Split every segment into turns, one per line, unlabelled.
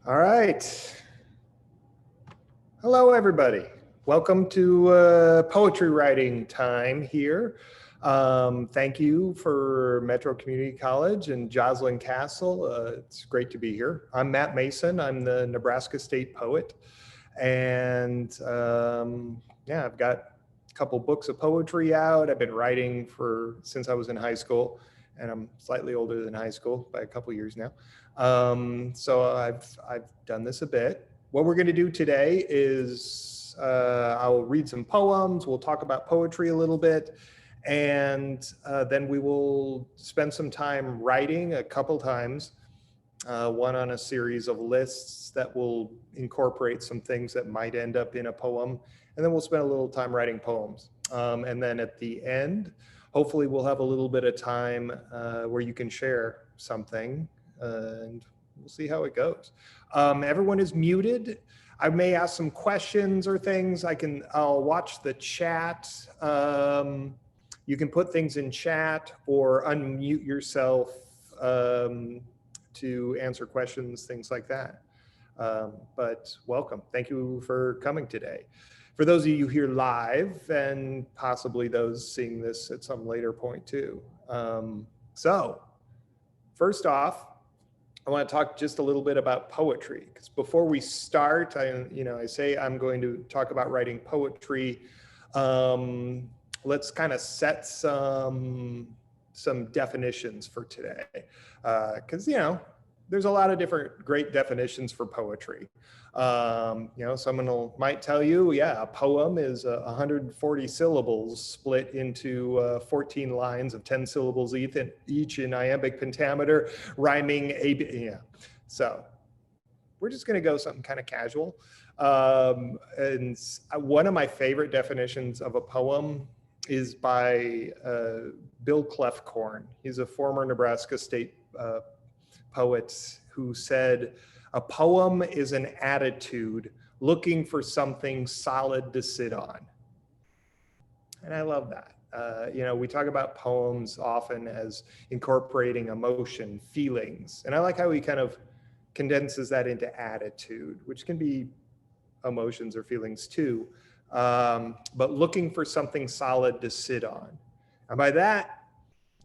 All right. Hello, everybody. Welcome to poetry writing time here. Thank you for Metro Community College and Joslyn Castle. It's great to be here. I'm Matt Mason. I'm the Nebraska State poet. And yeah, I've got a couple books of poetry out. I've been writing since I was in high school, and I'm slightly older than high school by a couple years now. So I've done this a bit. What we're going to do today is I'll read some poems. We'll talk about poetry a little bit, and then we will spend some time writing a couple times. One on a series of lists that will incorporate some things that might end up in a poem. And then we'll spend a little time writing poems. And then at the end, hopefully we'll have a little bit of time where you can share something, and we'll see how it goes. Everyone is muted. I may ask some questions or things. I'll watch the chat. You can put things in chat or unmute yourself to answer questions, things like that. But welcome. Thank you for coming today. For those of you here live, and possibly those seeing this at some later point too. So first off, I want to talk just a little bit about poetry, because before we start, I say I'm going to talk about writing poetry. Let's kind of set some definitions for today, because there's a lot of different great definitions for poetry. Someone might tell you, a poem is 140 syllables split into 14 lines of 10 syllables each in iambic pentameter, rhyming So we're just going to go something kind of casual. And one of my favorite definitions of a poem is by Bill Clefcorn. He's a former Nebraska State poet who said, "A poem is an attitude looking for something solid to sit on." And I love that. We talk about poems often as incorporating emotion, feelings. And I like how he kind of condenses that into attitude, which can be emotions or feelings too. But looking for something solid to sit on. And by that,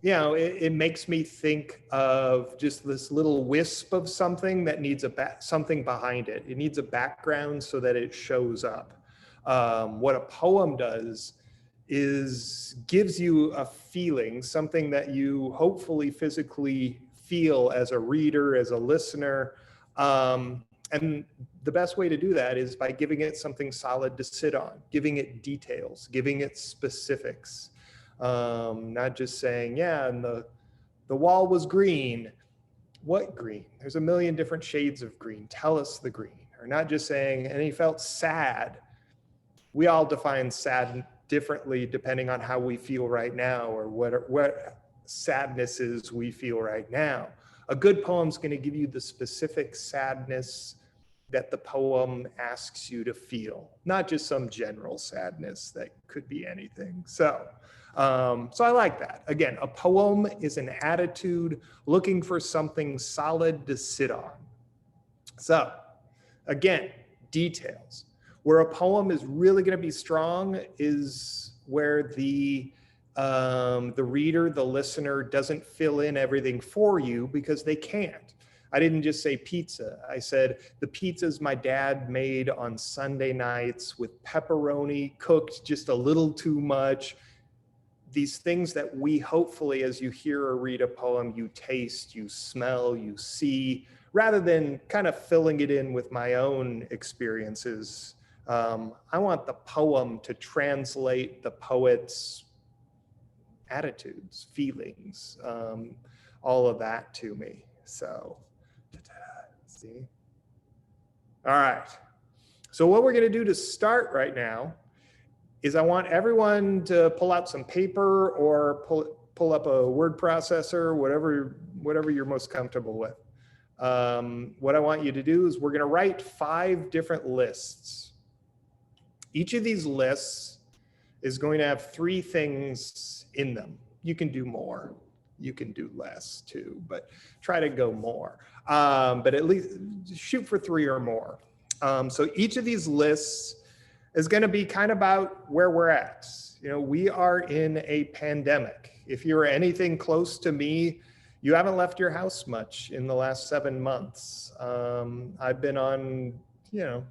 it makes me think of just this little wisp of something that needs something behind it. It needs a background so that it shows up. What a poem does is gives you a feeling, something that you hopefully physically feel as a reader, as a listener. And the best way to do that is by giving it something solid to sit on, giving it details, giving it specifics. Not just saying, and the wall was green. What green? There's a million different shades of green. Tell us the green. Or not just saying, and he felt sad. We all define sad differently depending on how we feel right now, or what sadnesses we feel right now. A good poem's going to give you the specific sadness that the poem asks you to feel, not just some general sadness that could be anything. So I like that. Again, a poem is an attitude looking for something solid to sit on. So again, details. Where a poem is really going to be strong is where the reader, the listener, doesn't fill in everything for you because they can't. I didn't just say pizza. I said the pizzas my dad made on Sunday nights with pepperoni cooked just a little too much. These things that we hopefully, as you hear or read a poem, you taste, you smell, you see, rather than kind of filling it in with my own experiences. I want the poem to translate the poet's attitudes, feelings, all of that to me. So, see? All right. So what we're going to do to start right now is I want everyone to pull out some paper or pull up a word processor, whatever you're most comfortable with. What I want you to do is we're going to write 5 different lists. Each of these lists is going to have 3 things in them. You can do more. you can do less too, but try to go more. But at least shoot for 3 or more. So each of these lists is going to be kind of about where we're at. You know, we are in a pandemic. If you're anything close to me, you haven't left your house much in the last 7 months. I've been on, you know,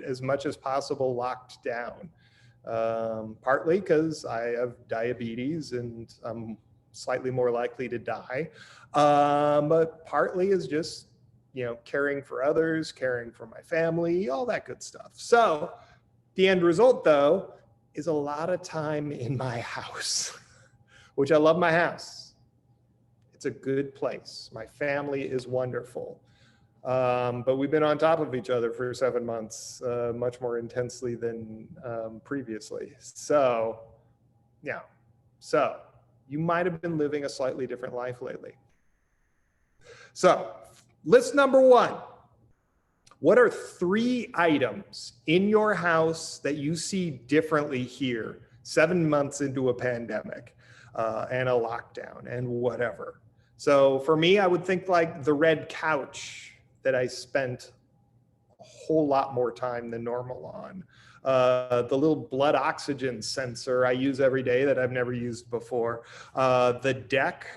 as much as possible locked down, partly because I have diabetes and I'm slightly more likely to die, but partly is just, you know, caring for others, caring for my family, all that good stuff. So the end result, though, is a lot of time in my house, which I love my house. It's a good place. My family is wonderful. But we've been on top of each other for 7 months, much more intensely than previously. So, yeah. So you might have been living a slightly different life lately. So list number 1. What are 3 items in your house that you see differently here 7 months into a pandemic and a lockdown and whatever? So for me, I would think like the red couch that I spent a whole lot more time than normal on. The little blood oxygen sensor I use every day that I've never used before. The deck,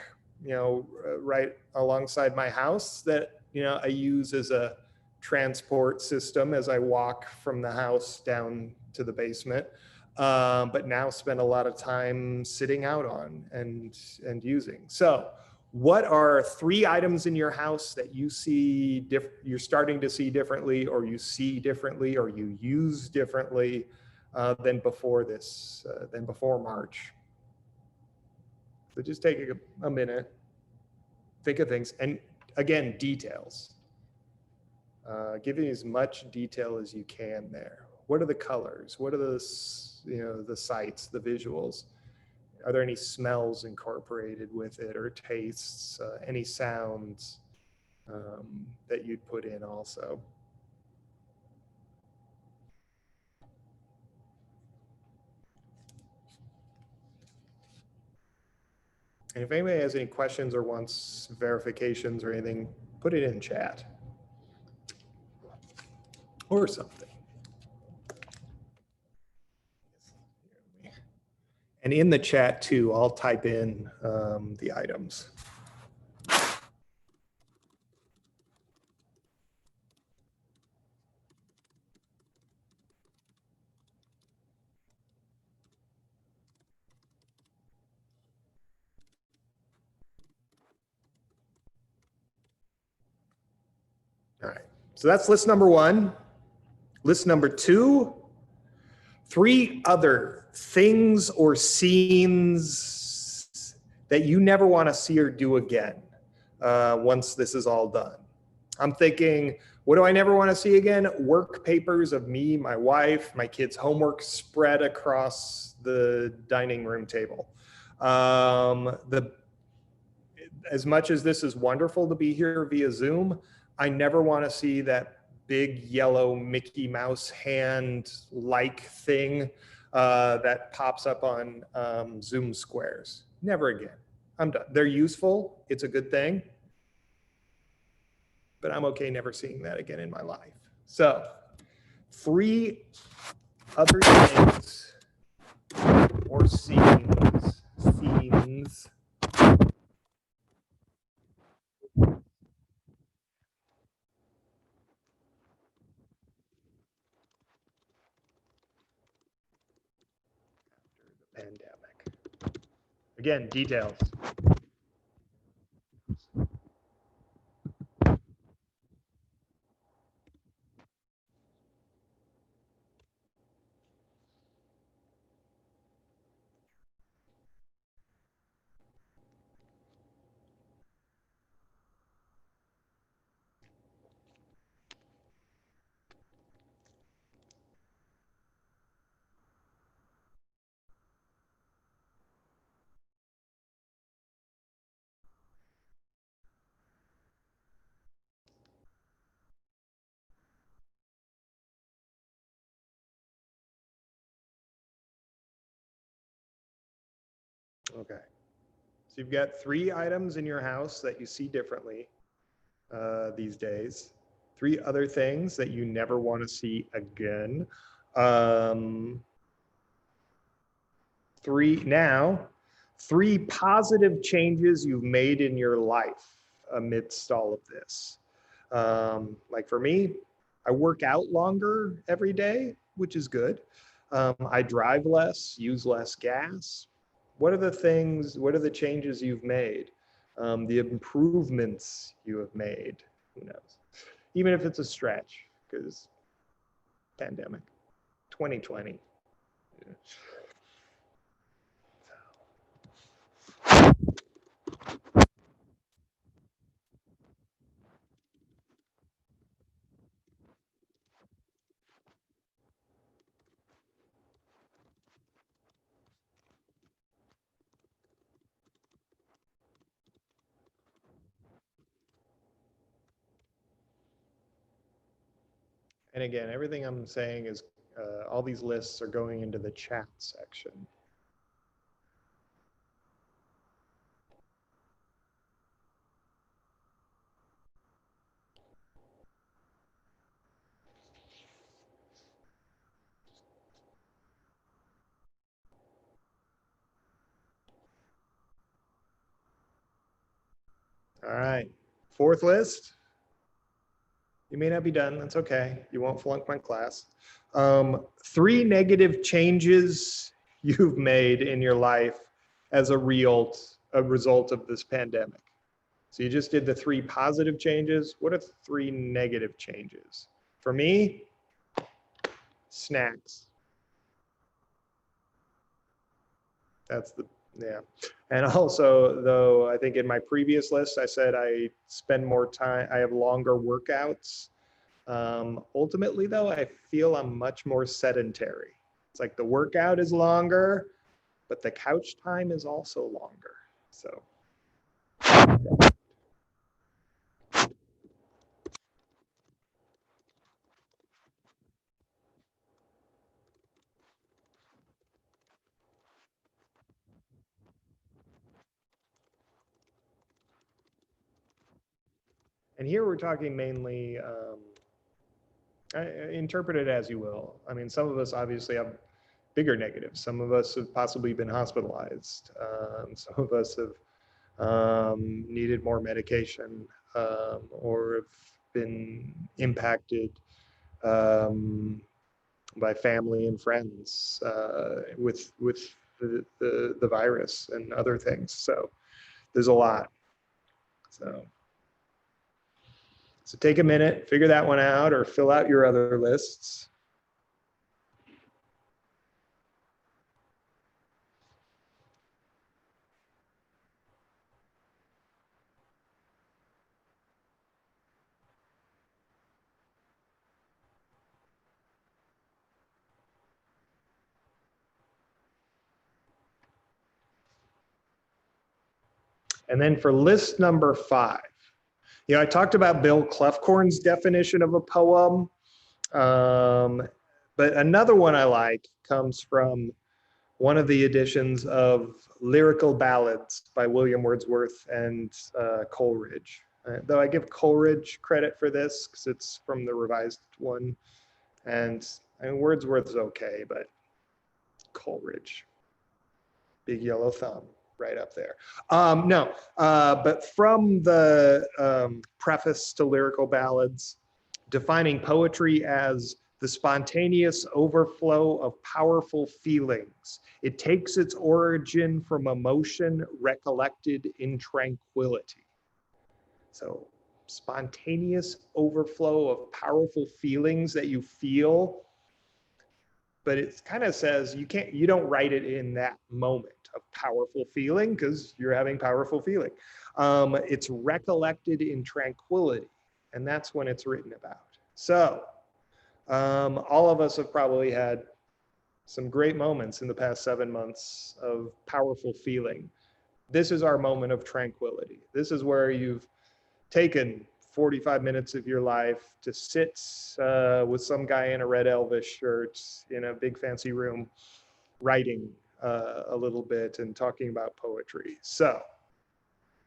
you know, right alongside my house that, you know, I use as a transport system as I walk from the house down to the basement, but now spend a lot of time sitting out on and using. So what are 3 items in your house that you see you're starting to see differently, or you see differently, or you use differently than before March? So just take a minute, think of things, and again, details. Give me as much detail as you can there. What are the colors? What are the, you know, the sights, the visuals? Are there any smells incorporated with it, or tastes, any sounds that you'd put in also? And if anybody has any questions or wants verifications or anything, put it in chat or something. And in the chat too, I'll type in the items. All right, so that's list number 1. List number 2, 3 other things or scenes that you never want to see or do again once this is all done. I'm thinking, what do I never want to see again? Work papers of me, my wife, my kids' homework spread across the dining room table. As much as this is wonderful to be here via Zoom, I never want to see that big yellow Mickey Mouse hand-like thing that pops up on Zoom squares. Never again. I'm done. They're useful. It's a good thing. But I'm okay never seeing that again in my life. So 3 other things or scenes pandemic. Again, details. Okay. So you've got 3 items in your house that you see differently these days. 3 other things that you never want to see again. Um, 3 positive changes you've made in your life amidst all of this. Like for me, I work out longer every day, which is good. I drive less, use less gas. What are the changes you've made? The improvements you have made, who knows? Even if it's a stretch, because pandemic, 2020. Yeah. And again, everything I'm saying is all these lists are going into the chat section. All right, 4th list. You may not be done, that's okay. You won't flunk my class. 3 negative changes you've made in your life as a result of this pandemic. So you just did the 3 positive changes. What are 3 negative changes? For me, snacks. That's yeah. And also, though, I think in my previous list, I said I spend more time, I have longer workouts. Ultimately, though, I feel I'm much more sedentary. It's like the workout is longer, but the couch time is also longer. So. And here we're talking mainly, interpret it as you will. I mean, some of us obviously have bigger negatives. Some of us have possibly been hospitalized. Some of us have needed more medication or have been impacted by family and friends with the virus and other things. So there's a lot. So take a minute, figure that one out, or fill out your other lists. And then for list number 5, I talked about Bill Clefcorn's definition of a poem, but another one I like comes from one of the editions of Lyrical Ballads by William Wordsworth and Coleridge. Though I give Coleridge credit for this because it's from the revised one. And Wordsworth is okay, but Coleridge, big yellow thumb right up there. But from the preface to Lyrical Ballads, defining poetry as the spontaneous overflow of powerful feelings. It takes its origin from emotion recollected in tranquility. So spontaneous overflow of powerful feelings that you feel, but it kind of says you don't write it in that moment of powerful feeling because you're having powerful feeling. It's recollected in tranquility, and that's when it's written about. So all of us have probably had some great moments in the past 7 months of powerful feeling. This is our moment of tranquility. This is where you've taken 45 minutes of your life to sit with some guy in a red Elvis shirt in a big fancy room, writing a little bit and talking about poetry. So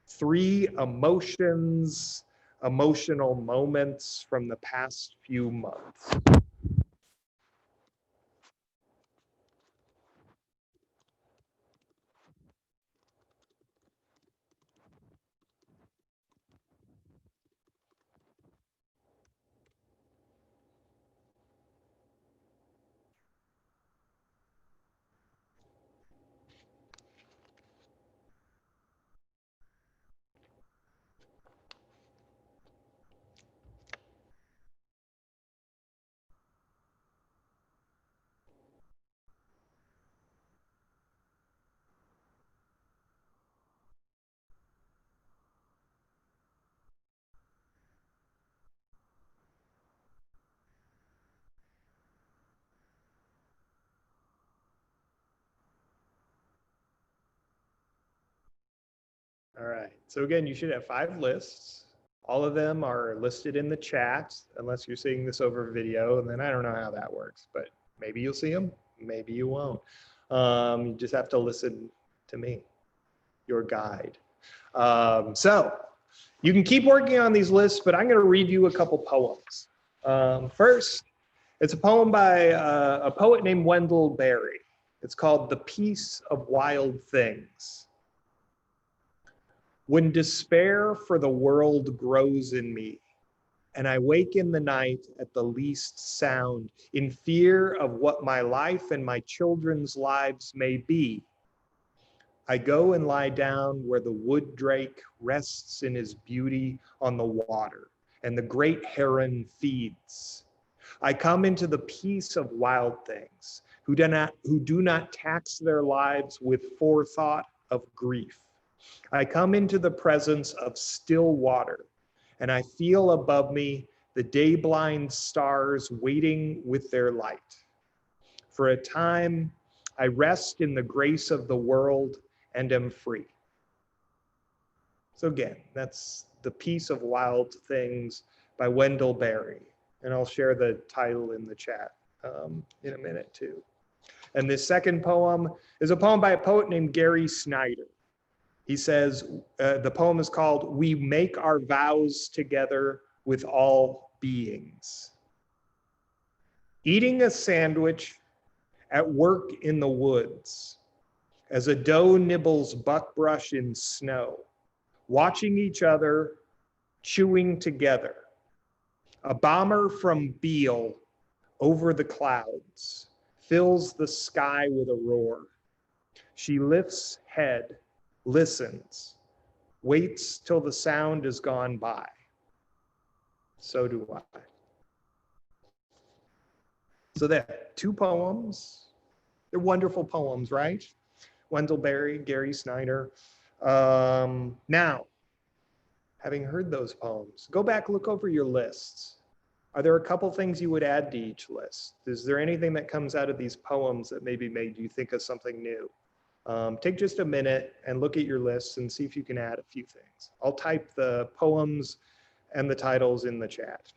3 emotional moments from the past few months. All right. So again, you should have 5 lists. All of them are listed in the chat, unless you're seeing this over video, and then I don't know how that works, but maybe you'll see them, maybe you won't. You just have to listen to me, your guide. So you can keep working on these lists, but I'm going to read you a couple poems. First, it's a poem by a poet named Wendell Berry. It's called The Peace of Wild Things. When despair for the world grows in me, and I wake in the night at the least sound, in fear of what my life and my children's lives may be, I go and lie down where the wood drake rests in his beauty on the water, and the great heron feeds. I come into the peace of wild things, who do not tax their lives with forethought of grief. I come into the presence of still water, and I feel above me the day-blind stars waiting with their light. For a time, I rest in the grace of the world and am free. So again, that's The Peace of Wild Things by Wendell Berry. And I'll share the title in the chat in a minute too. And this second poem is a poem by a poet named Gary Snyder. He says, the poem is called We Make Our Vows Together with All Beings. Eating a sandwich at work in the woods, as a doe nibbles buckbrush in snow, watching each other, chewing together. A bomber from Beale over the clouds fills the sky with a roar. She lifts head, listens, waits till the sound is gone by. So do I. So there, 2 poems. They're wonderful poems, right? Wendell Berry, Gary Snyder. Now, having heard those poems, go back, look over your lists. Are there a couple things you would add to each list? Is there anything that comes out of these poems that maybe made you think of something new? Take just a minute and look at your lists and see if you can add a few things. I'll type the poems and the titles in the chat.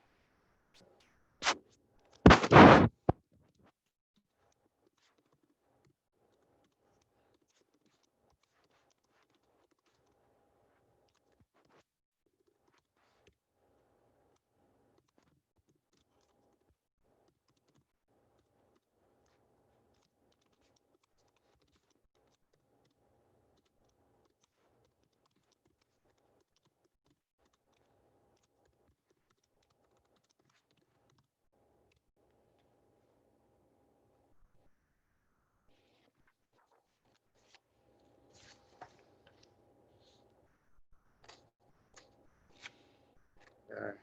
All right.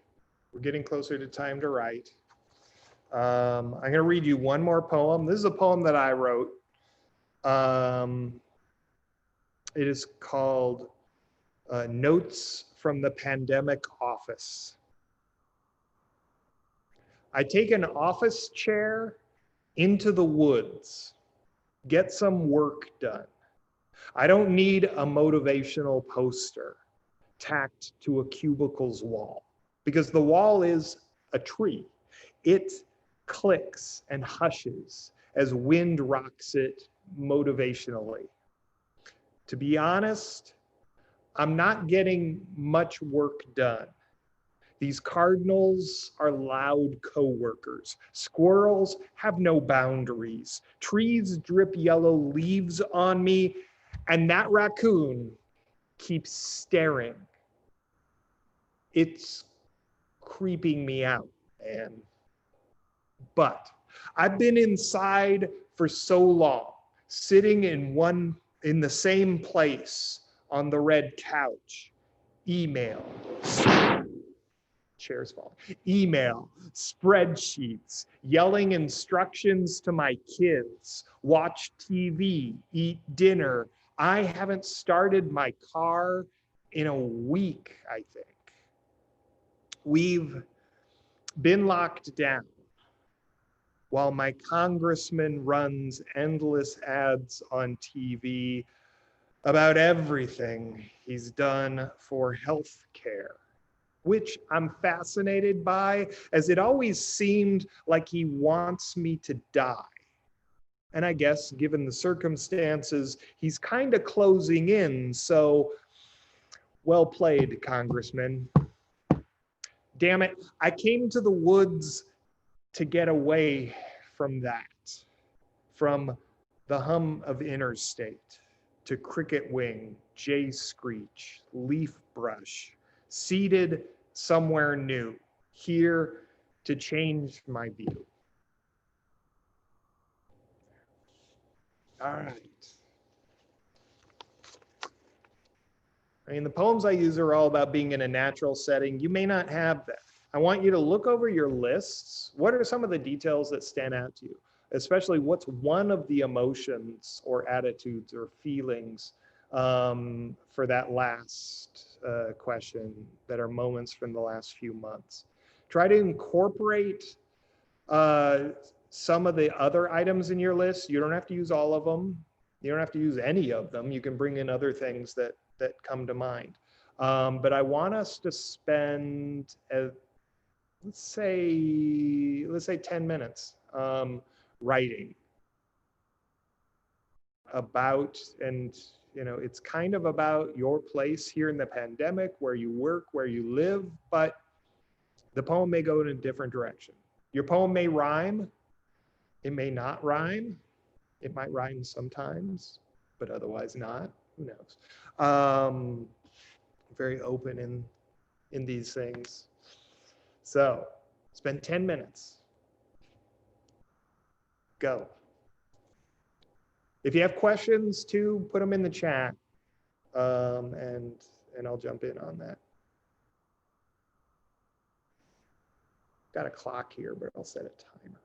We're getting closer to time to write. I'm going to read you one more poem. This is a poem that I wrote. It is called Notes from the Pandemic Office. I take an office chair into the woods, get some work done. I don't need a motivational poster tacked to a cubicle's wall, because the wall is a tree. It clicks and hushes as wind rocks it motivationally. To be honest, I'm not getting much work done. These cardinals are loud coworkers. Squirrels have no boundaries. Trees drip yellow leaves on me, and that raccoon keeps staring. It's creeping me out, man. But I've been inside for so long, sitting in the same place on the red couch. Email, chairs fall. Email, spreadsheets, yelling instructions to my kids, watch TV, eat dinner. I haven't started my car in a week, I think. We've been locked down while my congressman runs endless ads on TV about everything he's done for health care, which I'm fascinated by, as it always seemed like he wants me to die. And I guess given the circumstances, he's kind of closing in. So well played, Congressman. Damn it, I came to the woods to get away from that, from the hum of interstate to cricket wing, jay screech, leaf brush, seated somewhere new, here to change my view. All right. I mean, the poems I use are all about being in a natural setting. You may not have that. I want you to look over your lists. What are some of the details that stand out to you? Especially what's one of the emotions or attitudes or feelings for that last question that are moments from the last few months. Try to incorporate uh, some of the other items in your list. You don't have to use all of them. You don't have to use any of them. You can bring in other things that come to mind. But I want us to spend, let's say 10 minutes writing about, and it's kind of about your place here in the pandemic, where you work, where you live, but the poem may go in a different direction. Your poem may rhyme, it may not rhyme, it might rhyme sometimes, but otherwise not. Who knows? Very open in these things. So spend 10 minutes. Go. If you have questions too, put them in the chat, and I'll jump in on that. Got a clock here, but I'll set a timer.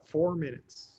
4 minutes.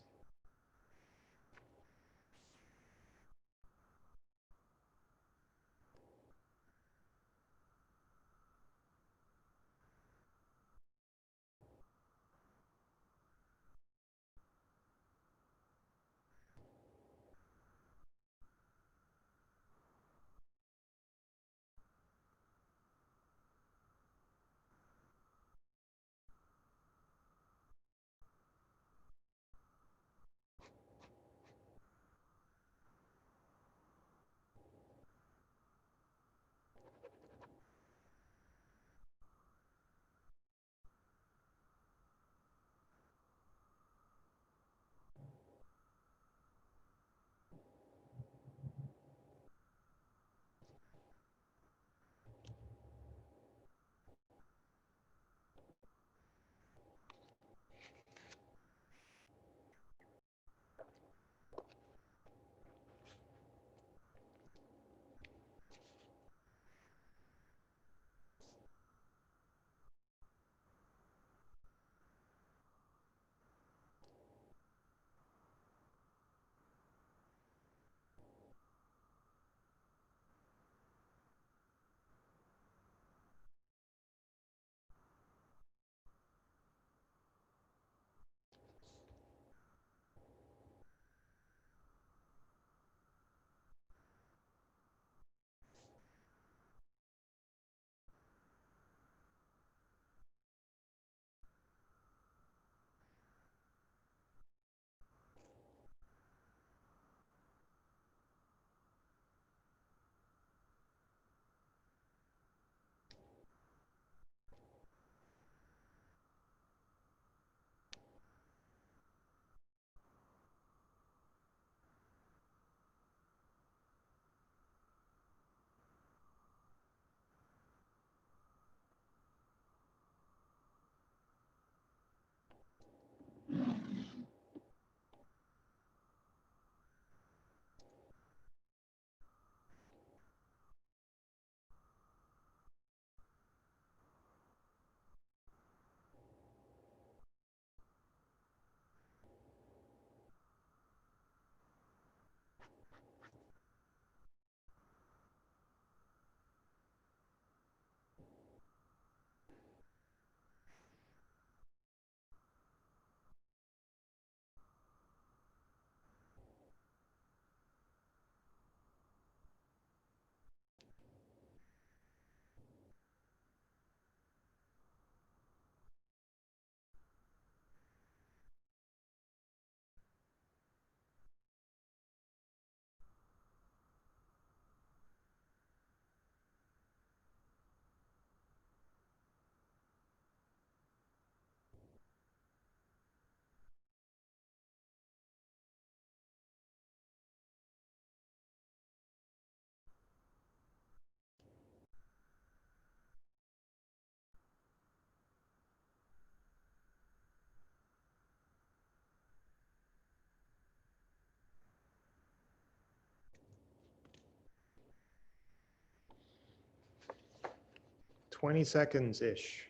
Twenty seconds-ish.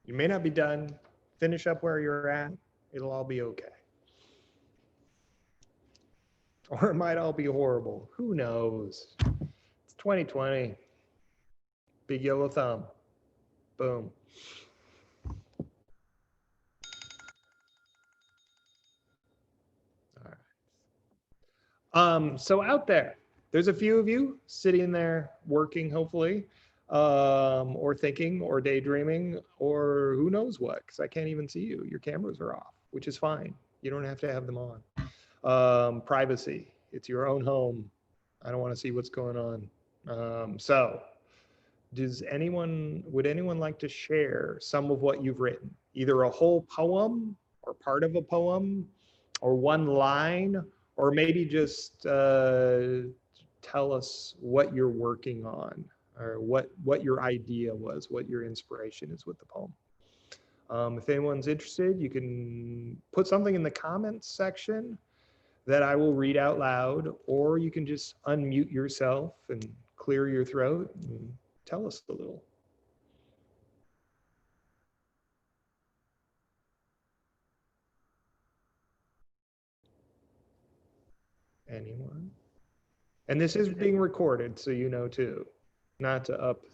You may not be done. Finish up where you're at. It'll all be okay. Or it might all be horrible. Who knows? It's 2020. Big yellow thumb. Boom. All right. So out there's a few of you sitting there working, hopefully, or thinking, or daydreaming, or who knows what, because I can't even see you. Your cameras are off, which is fine. You don't have to have them on. Privacy. It's your own home. I don't want to see what's going on. So would anyone like to share some of what you've written? Either a whole poem or part of a poem or one line, or maybe just tell us what you're working on or what your idea was, what your inspiration is with the poem. If anyone's interested, you can put something in the comments section that I will read out loud, or you can just unmute yourself and clear your throat and tell us a little. Anyone? And this is being recorded, so you know too, not to up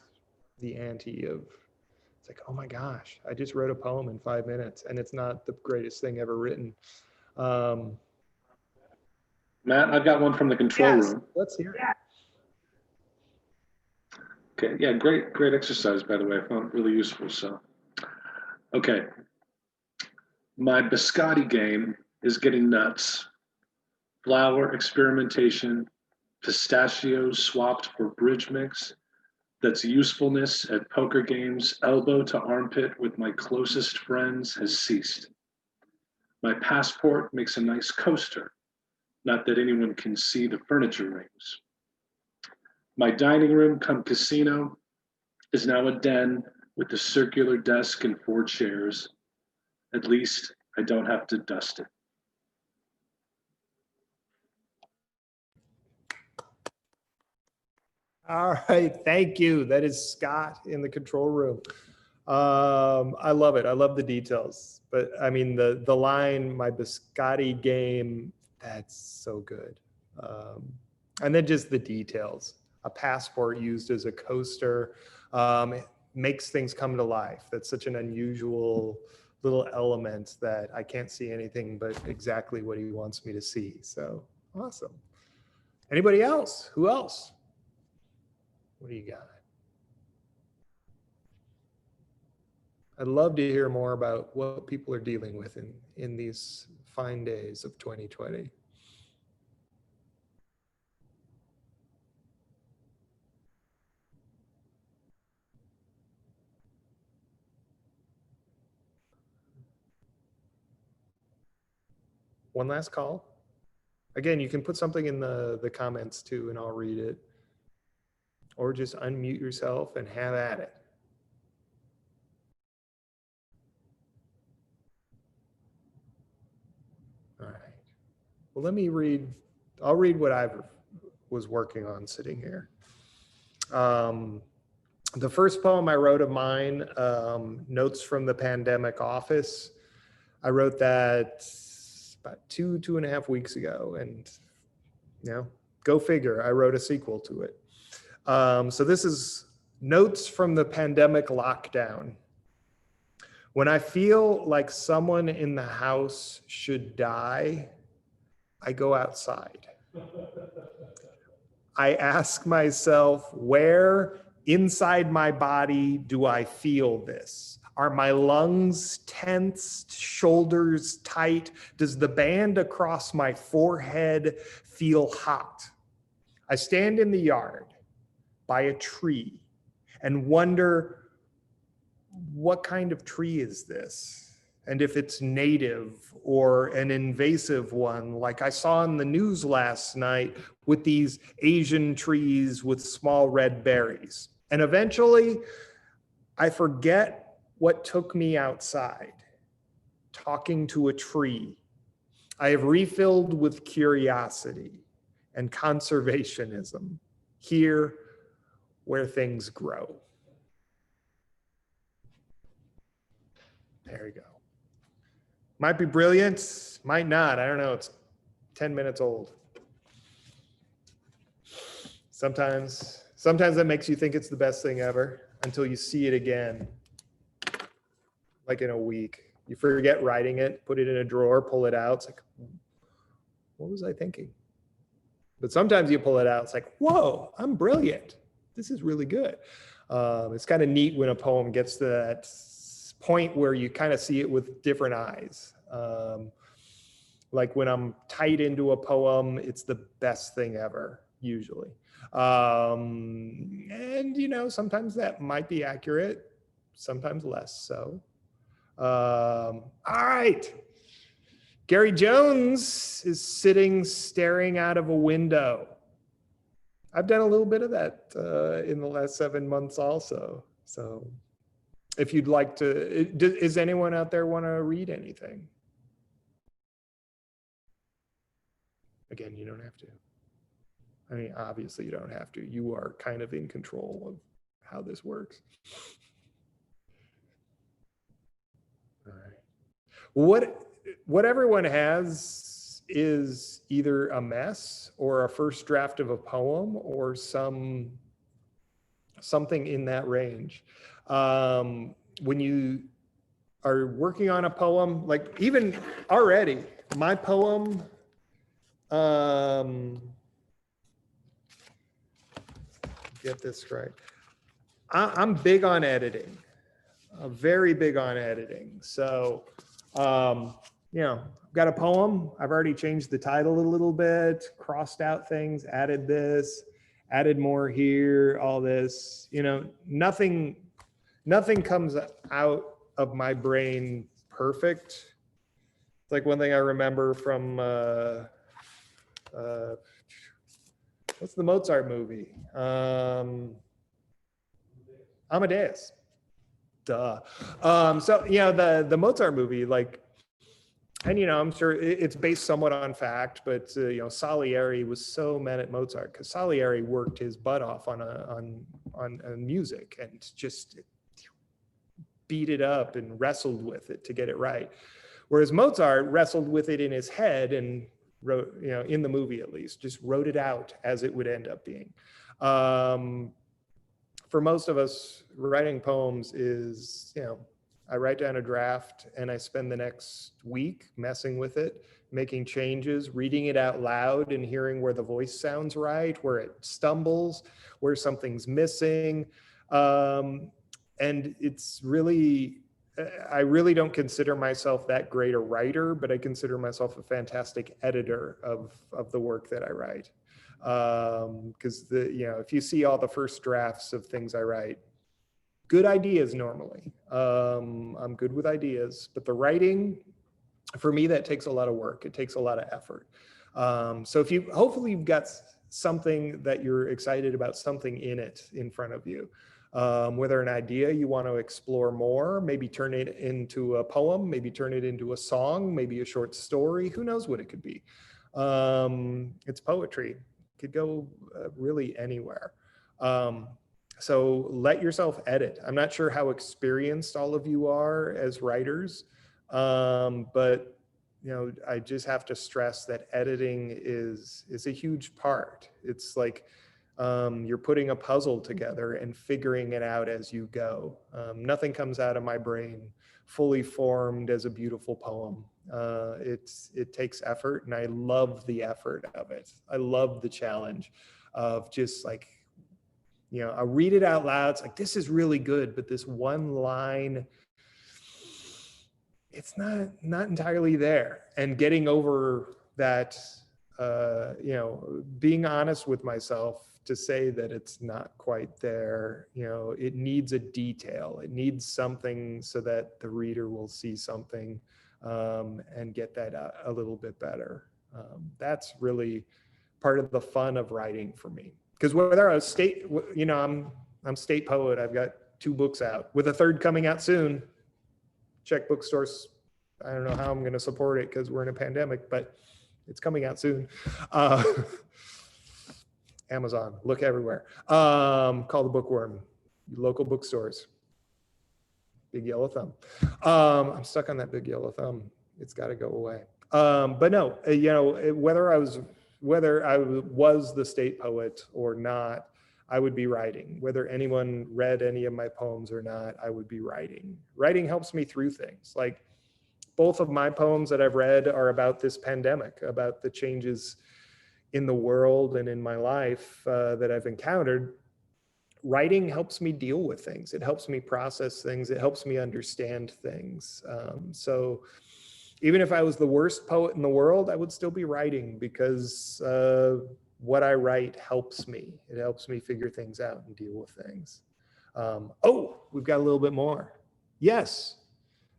the ante of, it's like, oh my gosh, I just wrote a poem in 5 minutes and it's not the greatest thing ever written.
Matt, I've got one from the control room.
Let's hear it.
Okay, yeah, great exercise, by the way. I found it really useful. So, okay. My biscotti game is getting nuts. Flour experimentation, pistachios swapped for bridge mix. That's usefulness at poker games, elbow to armpit with my closest friends has ceased. My passport makes a nice coaster, not that anyone can see the furniture rings. My dining room come casino is now a den with a circular desk and 4 chairs. At least I don't have to dust it.
All right, thank you. That is Scott in the control room. I love it. I love the details. But I mean, the line, my biscotti game, that's so good. And then just the details. A passport used as a coaster makes things come to life. That's such an unusual little element that I can't see anything but exactly what he wants me to see. So awesome. Anybody else? Who else? What do you got? I'd love to hear more about what people are dealing with in these fine days of 2020. One last call. Again, you can put something in the comments too, and I'll read it. Or just unmute yourself and have at it. All right. Well, let me read. I'll read what I was working on sitting here. The first poem I wrote of mine, Notes from the Pandemic Office. I wrote that about two and a half weeks ago, and go figure, I wrote a sequel to it. So this is Notes from the Pandemic Lockdown. When I feel like someone in the house should die, I go outside. I ask myself, where inside my body do I feel this? Are my lungs tensed, shoulders tight? Does the band across my forehead feel hot? I stand in the yard by a tree and wonder, what kind of tree is this? And if it's native or an invasive one, like I saw in the news last night with these Asian trees with small red berries. And eventually, I forget what took me outside, talking to a tree. I have refilled with curiosity and conservationism, here where things grow. There you go. Might be brilliant, might not. I don't know. It's 10 minutes old. Sometimes that makes you think it's the best thing ever until you see it again, like in a week. You forget writing it, put it in a drawer, pull it out. It's like, what was I thinking? But sometimes you pull it out. It's like, whoa, I'm brilliant. This is really good. It's kind of neat when a poem gets to that point where you kind of see it with different eyes. Like when I'm tied into a poem, it's the best thing ever, usually. And sometimes that might be accurate, sometimes less so. All right. Gary Jones is sitting staring out of a window. I've done a little bit of that in the last 7 months also. So if you'd like to, does anyone out there want to read anything? Again, you don't have to. I mean, obviously you don't have to. You are kind of in control of how this works. All right. What everyone has is either a mess or a first draft of a poem or something in that range. When you are working on a poem, like even already, my poem, get this right. I'm big on editing. Very big on editing. So, you know, I've got a poem. I've already changed the title a little bit, crossed out things, added this, added more here, all this. You know, nothing comes out of my brain perfect. It's like one thing I remember from what's the Mozart movie? Amadeus. Duh. So you know the Mozart movie, like, and you know I'm sure it's based somewhat on fact, but you know Salieri was so mad at Mozart because Salieri worked his butt off on music and just beat it up and wrestled with it to get it right, whereas Mozart wrestled with it in his head and wrote, you know, in the movie at least, just wrote it out as it would end up being. For most of us, writing poems is, you know, I write down a draft and I spend the next week messing with it, making changes, reading it out loud and hearing where the voice sounds right, where it stumbles, where something's missing. And it's really, I really don't consider myself that great a writer, but I consider myself a fantastic editor of the work that I write. Because you know, if you see all the first drafts of things I write, good ideas normally. I'm good with ideas, but the writing, for me, that takes a lot of work. It takes a lot of effort. So if you, hopefully you've got something that you're excited about, something in it in front of you. Whether an idea you want to explore more, maybe turn it into a poem, maybe turn it into a song, maybe a short story, who knows what it could be. It's poetry. It could go really anywhere. So let yourself edit. I'm not sure how experienced all of you are as writers, but you know, I just have to stress that editing is a huge part. It's like you're putting a puzzle together and figuring it out as you go. Nothing comes out of my brain fully formed as a beautiful poem. It takes effort, and I love the effort of it. I love the challenge of just like, you know, I read it out loud. It's like, this is really good, but this one line, it's not entirely there. And getting over that, you know, being honest with myself to say that it's not quite there. You know, it needs a detail. It needs something so that the reader will see something and get that a little bit better. That's really part of the fun of writing for me. Because whether I was state, you know, I'm state poet. I've got 2 books out with a 3rd coming out soon. Check bookstores. I don't know how I'm going to support it because we're in a pandemic, but it's coming out soon. Amazon, look everywhere. Call the Bookworm, local bookstores. Big yellow thumb. I'm stuck on that big yellow thumb. It's got to go away. But no, you know, whether I was the state poet or not, I would be writing. Whether anyone read any of my poems or not, I would be writing. Writing helps me through things. Like both of my poems that I've read are about this pandemic, about the changes in the world and in my life that I've encountered. Writing helps me deal with things. It helps me process things. It helps me understand things. So even if I was the worst poet in the world, I would still be writing because what I write helps me. It helps me figure things out and deal with things. Oh, we've got a little bit more. Yes.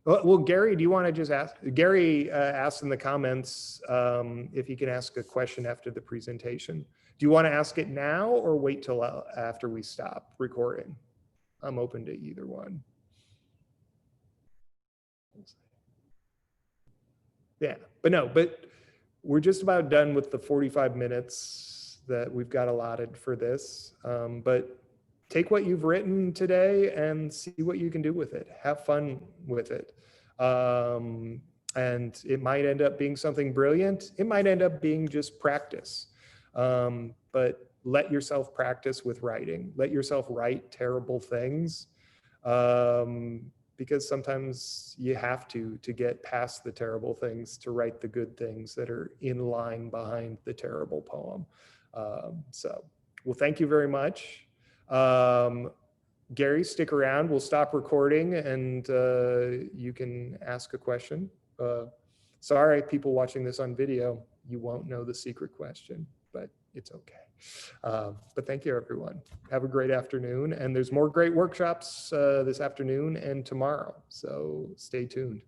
Well, Gary, do you want to just ask? Gary asked in the comments if he can ask a question after the presentation. Do you want to ask it now or wait till after we stop recording? I'm open to either one. Yeah, but we're just about done with the 45 minutes that we've got allotted for this. But take what you've written today and see what you can do with it. Have fun with it. And it might end up being something brilliant. It might end up being just practice. But let yourself practice with writing. Let yourself write terrible things. Because sometimes you have to get past the terrible things to write the good things that are in line behind the terrible poem. Well, thank you very much. Gary, stick around. We'll stop recording and you can ask a question. Sorry, people watching this on video, you won't know the secret question, but it's okay. But thank you, everyone. Have a great afternoon. And there's more great workshops this afternoon and tomorrow. So stay tuned.